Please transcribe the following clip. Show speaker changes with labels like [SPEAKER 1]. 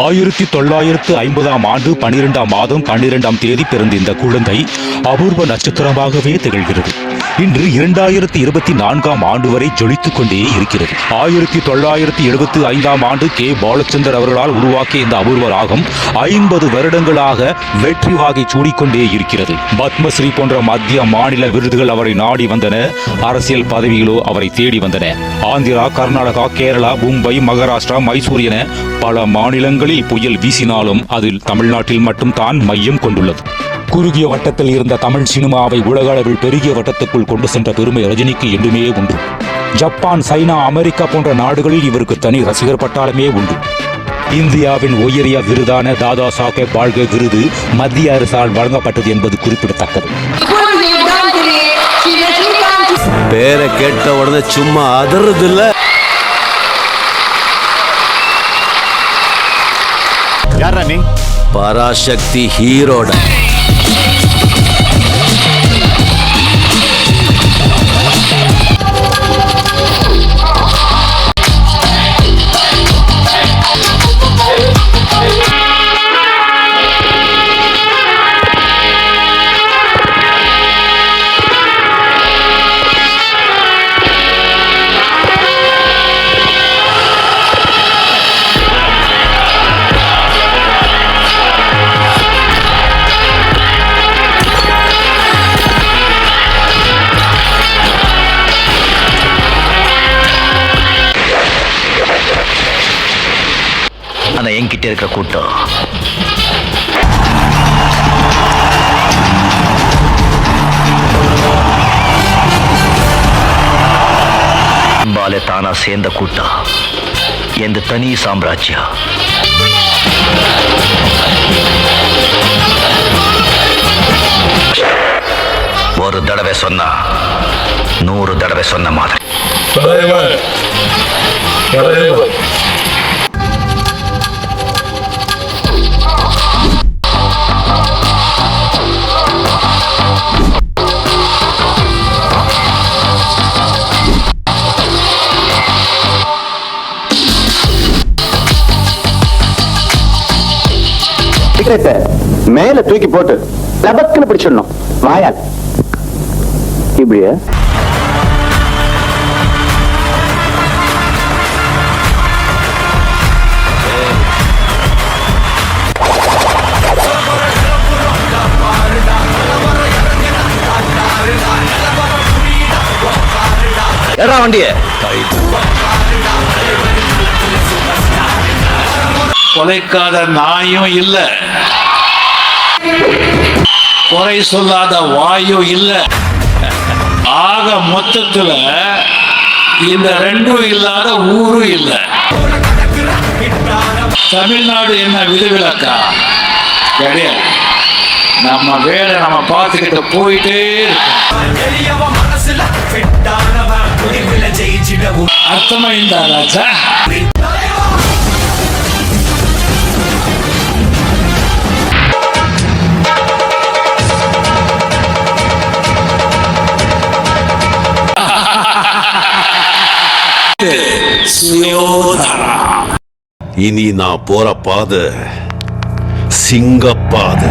[SPEAKER 1] 1950 ஆண்டு 12ஆம் மாதம் 12ஆம் தேதி பிறந்த இந்த குழந்தை அபூர்வ நட்சத்திரமாகவே திகழ்கிறது. இன்று 2024ஆம் ஆண்டு வரை ஜொலித்துக் கொண்டே இருக்கிறது. 1975ஆம் ஆண்டு கே. பாலச்சந்தர் அவர்களால் உருவாக்கிய இந்த அபூர்வ ராகம் 50 வருடங்களாக வெற்றி வாகை சூடிக்கொண்டே இருக்கிறது. பத்மஸ்ரீ போன்ற மத்திய மாநில விருதுகள் அவரை நாடி வந்தன. அரசியல் பதவிகளோ அவரை தேடி வந்தன. ஆந்திரா, கர்நாடகா, கேரளா, மும்பை, மகாராஷ்டிரா, மைசூர் என பல மாநிலங்களில் புயல் வீசினாலும் அதில் தமிழ்நாட்டில் மட்டும் தான் மையம் கொண்டுள்ளது. குறுகிய வட்டத்தில் இருந்த தமிழ் சினிமாவை உலக அளவில் பெருகிய வட்டத்துக்குள் கொண்டு சென்ற பெருமை ரஜினிக்கு என்றுமே உண்டு. ஜப்பான், சைனா, அமெரிக்கா போன்ற நாடுகளில் இவருக்கு தனி ரசிகர் பட்டாளமே உண்டு. இந்தியாவின் உயரிய விருதான தாதா சாஹேப் பால்கே விருது மத்திய அரசால் வழங்கப்பட்டது என்பது குறிப்பிடத்தக்கது.
[SPEAKER 2] பேரை கேட்ட உடனே சும்மா அதறது இல்ல.
[SPEAKER 3] யாரா நீ?
[SPEAKER 2] பராசக்தி ஹீரோட
[SPEAKER 3] என்கிட்ட இருக்கிற கூட்டம் பாலே தானா சேர்ந்த கூட்டம் எந்த தனி சாம்ராஜ்யம். ஒரு தடவை சொன்னா 100 தடவை சொன்ன மாதிரி.
[SPEAKER 4] மேல தூக்கி போட்டு லபக்குன்னு பிடிச்சிடணும் வாயால். இப்படியா?
[SPEAKER 3] ஏறா வண்டிய.
[SPEAKER 5] கொலைக்காத நாயும் இல்ல, குறை சொல்லாத வாயும் இல்ல. ஆக மொத்தத்துல இந்த ரெண்டும் இல்லாத ஊரும் இல்ல. தமிழ்நாடு என்ன விதிவிலக்கா? கிடையாது. நம்ம வேலை நம்ம பார்த்துக்கிட்டு போயிட்டே இருக்கோம். அர்த்தமாயிருந்தா ராஜா?
[SPEAKER 2] இனி நான் போற பாதை சிங்கப்பாதை.